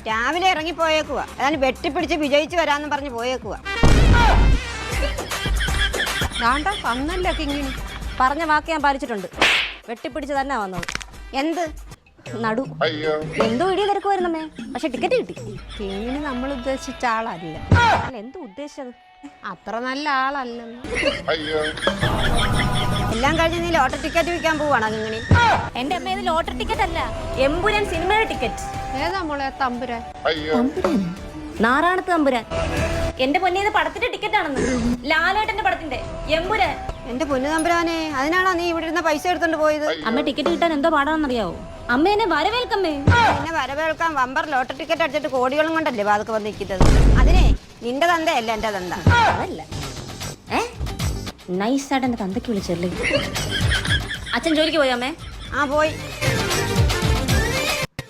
രാവിലെ ഇറങ്ങി പോയേക്കുവാ. അതാണ് വെട്ടിപ്പിടിച്ച് വിജയിച്ചു വരാന്ന് പറഞ്ഞ് പോയേക്കുവാ. വന്നല്ലോ കിങ്ങിണി. പറഞ്ഞ വാക്ക് ഞാൻ പാലിച്ചിട്ടുണ്ട്. വെട്ടിപ്പിടിച്ച് തന്നെ വന്നത്. എന്ത് നടു എന്തോ ഇടിയ തിരക്കുമായിരുന്നമ്മേ, പക്ഷെ ടിക്കറ്റ് കിട്ടി. കിങ്ങിണി നമ്മൾ ഉദ്ദേശിച്ച ആളല്ല. അല്ല, എന്തോ ഉദ്ദേശിച്ചത്? അത്ര നല്ല ആളല്ലെന്ന്. എല്ലാം കഴിഞ്ഞ് നീ ലോട്ടറി ടിക്കറ്റ് വിൽക്കാൻ പോവാണോ കിങ്ങിണി? എന്റെ അമ്മ ഇത് ലോട്ടറി ടിക്കറ്റ് അല്ല, എമ്പുരാൻ സിനിമയുടെ ടിക്കറ്റ്. ഏതാ മോളെ തമ്പുരാൻ? നാറാണത്ത് തമ്പുരാൻ. എന്റെ പൊന്നെ, ഇത് പടത്തിന്റെ ടിക്കറ്റ് ആണെന്ന്. ലാലേട്ടന്റെ പടത്തിന്റെ എമ്പുരാൻ. എന്റെ പൊന്നു തമ്പുരാനെ, അതിനാണോ നീ ഇവിടെ ഇരുന്ന പൈസ എടുത്തോണ്ട് പോയത്? അമ്മ ടിക്കറ്റ് കിട്ടാൻ എന്തോ പാടാണെന്നറിയാവോ? അമ്മ എന്നെ വരവേൽക്കമ്മേ. പിന്നെ വരവേൽക്കാൻ വമ്പർ ലോട്ടറി ടിക്കറ്റ് അടിച്ചിട്ട് കോടികളും കൊണ്ടല്ലേ വാതൊക്കെ വന്ന് നിൽക്കുന്നത്. അതിനെ നിന്റെ തന്തയല്ല എന്റെ തന്ത. അതല്ല, നൈസായിട്ട് എന്റെ തന്തയ്ക്ക് വിളിച്ചല്ലേ. അച്ഛൻ ജോലിക്ക് പോയോ അമ്മേ? ആ പോയി.